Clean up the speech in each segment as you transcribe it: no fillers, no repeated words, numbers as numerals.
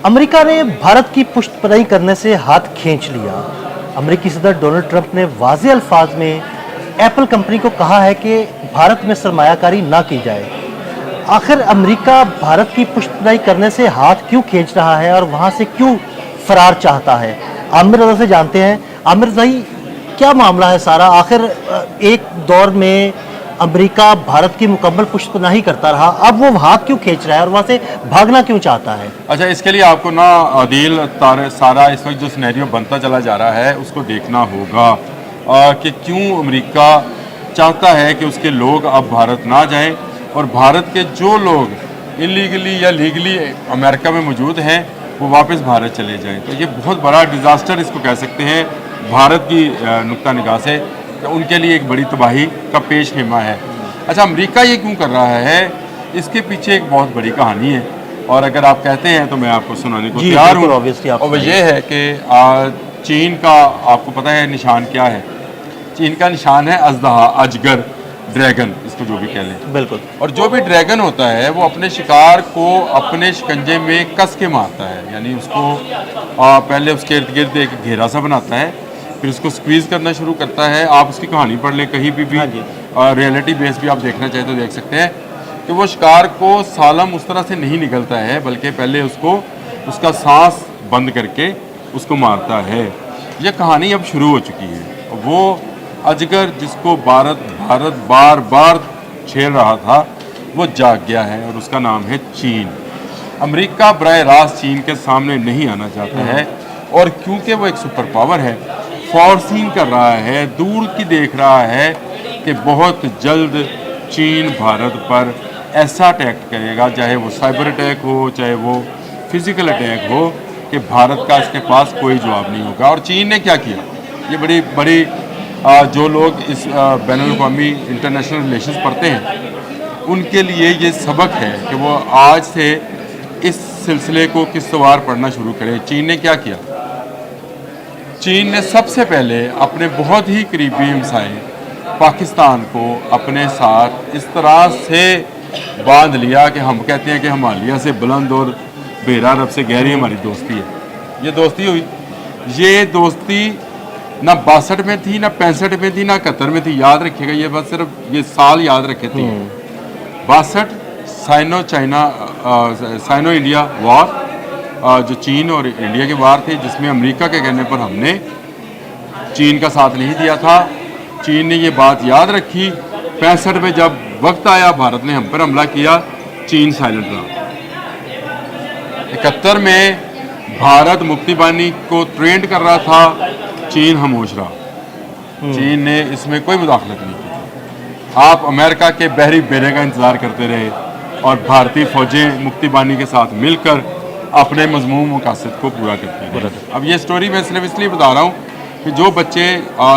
America ने भारत की पुष्टपनाही करने से हाथ खींच लिया। अमेरिकी सदर डोनाल्ड ट्रंप ने वाज़ेह अल्फाज में एप्पल कंपनी को कहा है कि भारत में सरमायाकारी ना की जाए। आखिर अमेरिका भारत की पुष्टपनाही करने से हाथ क्यों खींच रहा है और वहां से क्यों फरार चाहता है? आमिर रजा से जानते हैं। आमिर भाई, क्या मामला है सारा? आखिर एक दौर में अमेरिका भारत की मुकम्मल पुष्टपनाही करता रहा, अब वो हाथ क्यों खींच रहा है और वहां से भागना क्यों चाहता है? अच्छा, इसके लिए आपको ना आदिल सारा इस वक्त जो सिनेरियो बनता चला जा रहा है उसको देखना होगा कि क्यों अमेरिका चाहता है कि उसके लोग अब भारत ना जाएं और भारत के जो लोग इलीगली या लीगली अमेरिका में मौजूद हैं वो वापस भारत चले जाएं। तो ये बहुत बड़ा डिज़ास्टर इसको कह सकते हैं भारत की नुक्ता निगाह से। तो उनके लिए एक बड़ी तबाही का पेश खेमा है। अच्छा, अमेरिका ये क्यों कर रहा है, इसके पीछे एक बहुत बड़ी कहानी है और अगर आप कहते हैं तो मैं आपको सुनाने को तैयार हूँ। और वह ये है कि चीन का आपको पता है निशान क्या है? चीन का निशान है अजदहा, अजगर, ड्रैगन, इसको जो भी कह लें। बिल्कुल। और जो भी ड्रैगन होता है वो अपने शिकार को अपने शिकंजे में कस के मारता है, यानी उसको पहले उसके इर्द गिर्द एक घेरा सा बनाता है, फिर उसको स्क्वीज़ करना शुरू करता है। आप उसकी कहानी पढ़ लें कहीं भी रियलिटी बेस भी आप देखना चाहें तो देख सकते हैं कि वो शिकार को सालम उस तरह से नहीं निकलता है, बल्कि पहले उसको उसका सांस बंद करके उसको मारता है। ये कहानी अब शुरू हो चुकी है। वो अजगर जिसको भारत बार बार छेड़ रहा था वो जाग गया है और उसका नाम है चीन। अमेरिका बराह रास्त चीन के सामने नहीं आना चाहता है और क्योंकि वो एक सुपर पावर है, फोर्सिंग कर रहा है, दूर की देख रहा है कि बहुत जल्द चीन भारत पर ऐसा अटैक करेगा, चाहे वो साइबर अटैक हो चाहे वो फिज़िकल अटैक हो, कि भारत का इसके पास कोई जवाब नहीं होगा। और चीन ने क्या किया, ये बड़ी बड़ी जो लोग इस बैनुल-अक़वामी इंटरनेशनल रिलेशंस पढ़ते हैं उनके लिए ये सबक है कि वो आज से इस सिलसिले को किस्तवार पढ़ना शुरू करें। चीन ने क्या किया? चीन ने सबसे पहले अपने बहुत ही करीबी हमसाए पाकिस्तान को अपने साथ इस तरह से बांध लिया कि हम कहते हैं कि हिमालय से बुलंद और बेरा अरब से गहरी हमारी दोस्ती है। ये दोस्ती हुई, ये दोस्ती ना 62 में थी, ना 65 में थी, ना 71 में थी। याद रखिएगा, ये बस सिर्फ ये साल याद रखे थे। 62 साइनो इंडिया वॉर, जो चीन और इंडिया के वार थे, जिसमें अमेरिका के कहने पर हमने चीन का साथ नहीं दिया था। चीन ने ये बात याद रखी। 65 में जब वक्त आया भारत ने हम पर हमला किया, चीन साइलेंट रहा। 71 में भारत मुक्ति बानी को ट्रेंड कर रहा था, चीन खामोश रहा। चीन ने इसमें कोई मुदाखलत नहीं की। आप अमेरिका के बहरी बेड़े का इंतज़ार करते रहे और भारतीय फौजें मुक्ति बानी के साथ मिलकर अपने मज़मूम मकासद को पूरा करती हैं। अब ये स्टोरी मैं सिर्फ इसलिए बता रहा हूँ कि जो बच्चे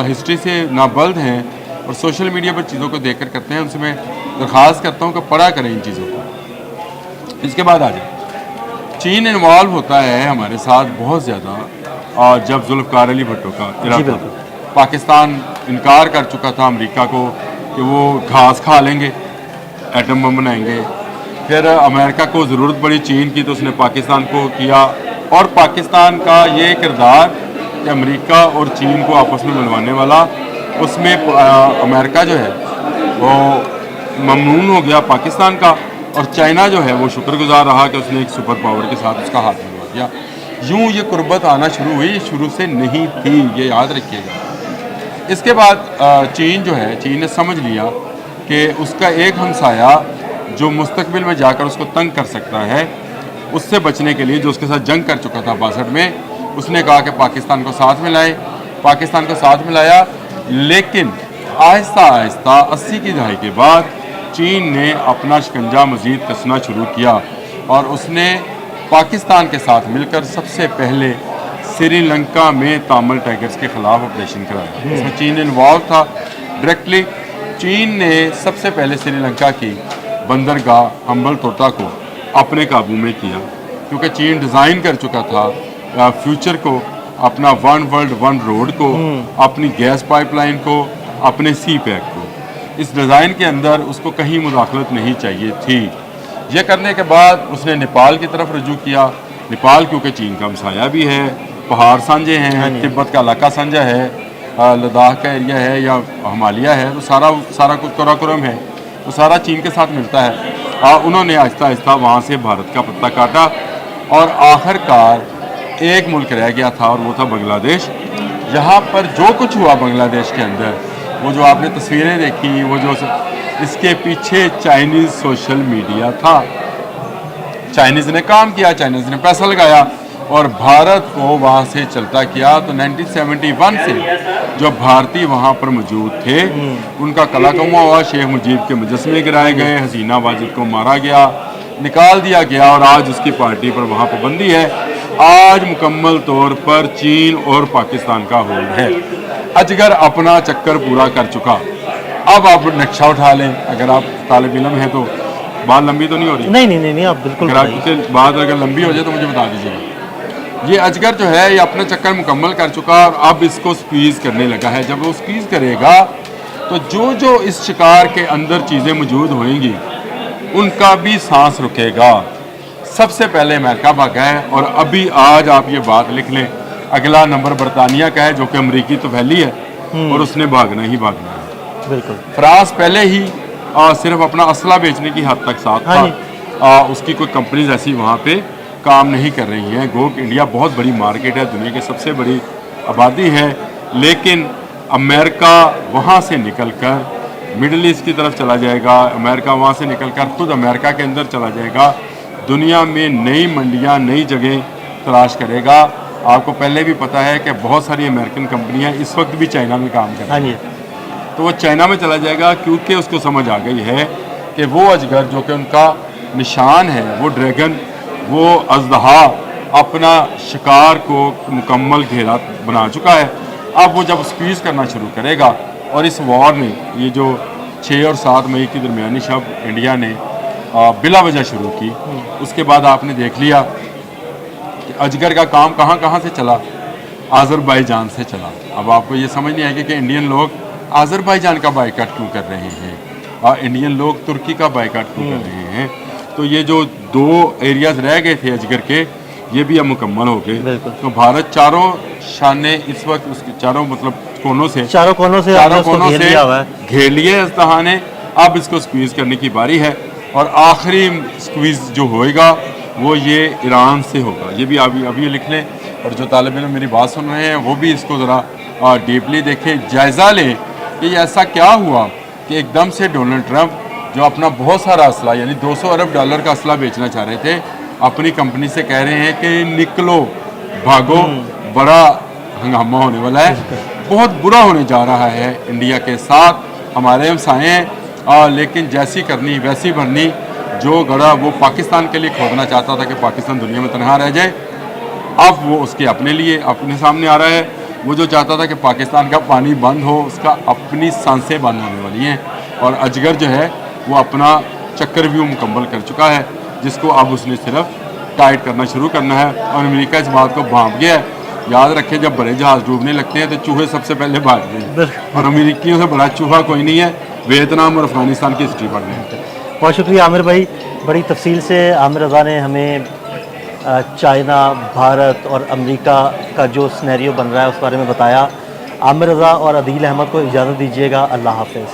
हिस्ट्री से नाबल्द हैं और सोशल मीडिया पर चीज़ों को देखकर करते हैं, उनसे मैं दरख्वास्त करता हूँ कि पढ़ा करें इन चीज़ों को। इसके बाद आ जाए, चीन इन्वॉल्व होता है हमारे साथ बहुत ज़्यादा। और जब जुल्फ़िकार अली भुट्टो का इराक़, पाकिस्तान इनकार कर चुका था अमेरिका को कि वो घास खा लेंगे, एटम बम बनाएंगे। फिर अमेरिका को ज़रूरत पड़ी चीन की तो उसने पाकिस्तान को किया। और पाकिस्तान का ये किरदार कि अमेरिका और चीन को आपस में मिलवाने वाला, उसमें अमेरिका जो है वो ममनून हो गया पाकिस्तान का, और चाइना जो है वो शुक्रगुजार रहा कि उसने एक सुपर पावर के साथ उसका हाथ मिलवा दिया। यूँ ये कुर्बत आना शुरू हुई, शुरू से नहीं थी, ये याद रखिएगा। इसके बाद चीन जो है, चीन ने समझ लिया कि उसका एक हमसाया जो मुस्तकबिल में जाकर उसको तंग कर सकता है, उससे बचने के लिए, जो उसके साथ जंग कर चुका था 62 में, उसने कहा कि पाकिस्तान को साथ मिलाएं। पाकिस्तान को साथ मिलाया, लेकिन आहिस्ता आहिस्ता 80 की दहाई के बाद चीन ने अपना शिकंजा मज़ीद कसना शुरू किया और उसने पाकिस्तान के साथ मिलकर सबसे पहले श्रीलंका में तामिल टाइगर्स के ख़िलाफ़ ऑपरेशन कराया। इसमें चीन इन्वॉल्व था डायरेक्टली। चीन ने सबसे पहले श्रीलंका की बंदरगाह हम्बल तोटा को अपने काबू में किया, क्योंकि चीन डिज़ाइन कर चुका था फ्यूचर को, अपना वन वर्ल्ड वन रोड को, अपनी गैस पाइपलाइन को, अपने सी पैक को। इस डिज़ाइन के अंदर उसको कहीं मुदाखलत नहीं चाहिए थी। यह करने के बाद उसने नेपाल की तरफ रुजू किया नेपाल क्योंकि चीन का हमसाया भी है, पहाड़ साझे हाँ हैं, जी। तिब्बत का इलाका साझा है, लद्दाख का एरिया है या हिमालय है, तो सारा कुछ कराकोरम है, तो सारा चीन के साथ मिलता है। उन्होंने आहिस्ता आहिस्ता वहाँ से भारत का पत्ता काटा और आखिरकार एक मुल्क रह गया था और वो था बांग्लादेश। यहाँ पर जो कुछ हुआ बांग्लादेश के अंदर, वो जो आपने तस्वीरें देखी, वो जो इसके पीछे चाइनीज़ सोशल मीडिया था। चाइनीज़ ने काम किया, चाइनीज़ ने पैसा लगाया और भारत को वहाँ से चलता किया। तो 1971 से जो भारतीय वहाँ पर मौजूद थे उनका कला कमा हुआ, शेख मुजीब के मुजस्मे गिराए गए, हसीना वाजिद को मारा गया, निकाल दिया गया और आज उसकी पार्टी पर वहाँ पाबंदी है। आज मुकम्मल तौर पर चीन और पाकिस्तान का होल्ड है। अजगर अपना चक्कर पूरा कर चुका। अब आप नक्शा उठा लें, अगर आप तालिब इल्म हैं तो। बात लंबी तो नहीं हो रही? नहीं, आप बिल्कुल अगर बताइए। आपसे बात अगर लंबी हो जाए तो मुझे बता दीजिएगा। ये अजगर जो है ये अपना चक्कर मुकम्मल कर चुका और अब इसको स्क्वीज़ करने लगा है। जब वो स्क्वीज़ करेगा तो जो जो इस शिकार के अंदर चीज़ें मौजूद होंगी उनका भी सांस रुकेगा। सबसे पहले अमेरिका भागा है और अभी आज आप ये बात लिख लें, अगला नंबर बरतानिया का है जो कि अमरीकी तो फैली है और उसने भागना ही भागना है। बिल्कुल। फ्रांस पहले ही सिर्फ अपना असला बेचने की हद तक साथ हाँ था। उसकी कोई कंपनीज ऐसी वहाँ पे काम नहीं कर रही हैं। गो कि इंडिया बहुत बड़ी मार्केट है, दुनिया की सबसे बड़ी आबादी है, लेकिन अमेरिका वहाँ से निकल कर मिडल ईस्ट की तरफ चला जाएगा। अमेरिका वहाँ से निकल कर खुद अमेरिका के अंदर चला जाएगा। दुनिया में नई मंडियाँ, नई जगह तलाश करेगा। आपको पहले भी पता है कि बहुत सारी अमेरिकन कंपनियाँ इस वक्त भी चाइना में काम कर हाँ रही जी। हैं। तो वो चाइना में चला जाएगा क्योंकि उसको समझ आ गई है कि वो अजगर जो कि उनका निशान है, वो ड्रैगन, वो अजदहा अपना शिकार को मुकम्मल घेरा बना चुका है। अब वो जब स्क्वीज़ करना शुरू करेगा और इस वॉर ने, ये जो 6 और 7 मई की दरमियानी शब इंडिया ने बिला वजह शुरू की, उसके बाद आपने देख लिया कि अजगर का काम कहाँ कहाँ से चला, आज़रबाईजान से चला। अब आपको ये समझ नहीं आएगी कि इंडियन लोग आज़रबाईजान का बाइकाट क्यों कर रहे हैं और इंडियन लोग तुर्की का बाइकाट क्यों कर रहे हैं। तो ये जो 2 एरियाज रह गए थे अजगर के, ये भी अब मुकम्मल हो गए। तो भारत चारों शाने इस वक्त उसके चारों मतलब कोनों से घेर लिए अजदहा ने। अब इसको स्क्वीज़ करने की बारी है और आखिरी स्क्वीज़ जो होएगा वो ये ईरान से होगा। ये भी अभी ये लिख लें और जो तालिब इल्म मेरी बात सुन रहे हैं वो भी इसको ज़रा डीपली देखें, जायज़ा लें कि ऐसा क्या हुआ कि एकदम से डोनाल्ड ट्रंप जो अपना बहुत सारा असला यानी 200 अरब डॉलर का असला बेचना चाह रहे थे, अपनी कंपनी से कह रहे हैं कि निकलो, भागो, बड़ा हंगामा होने वाला है, बहुत बुरा होने जा रहा है इंडिया के साथ। हमारे हमसाए हैं लेकिन जैसी करनी वैसी भरनी। जो गड़ा वो पाकिस्तान के लिए खोदना चाहता था कि पाकिस्तान दुनिया में तनहा रह जाए, अब वो उसके अपने लिए अपने सामने आ रहा है। वो जो चाहता था कि पाकिस्तान का पानी बंद हो, उसका अपनी सांसें बंद होने वाली हैं। और अजगर जो है वो अपना चक्कर व्यू मुकम्मल कर चुका है, जिसको अब उसने सिर्फ टाइट करना शुरू करना है। और अमेरिका इस बात को भांप गया है। याद रखें, जब बड़े जहाज़ डूबने लगते हैं तो चूहे सबसे पहले भागते हैं और अमेरिकियों से बड़ा चूहा कोई नहीं है। वियतनाम और अफगानिस्तान की हिस्ट्री पढ़ लें। बहुत शुक्रिया आमिर भाई, बड़ी तफसील से आमिर रज़ा ने हमें चाइना, भारत और अमेरिका का जो सिनेरियो बन रहा है उस बारे में बताया। आमिर रज़ा और अदील अहमद को इजाज़त दीजिएगा। अल्लाह हाफ़िज़।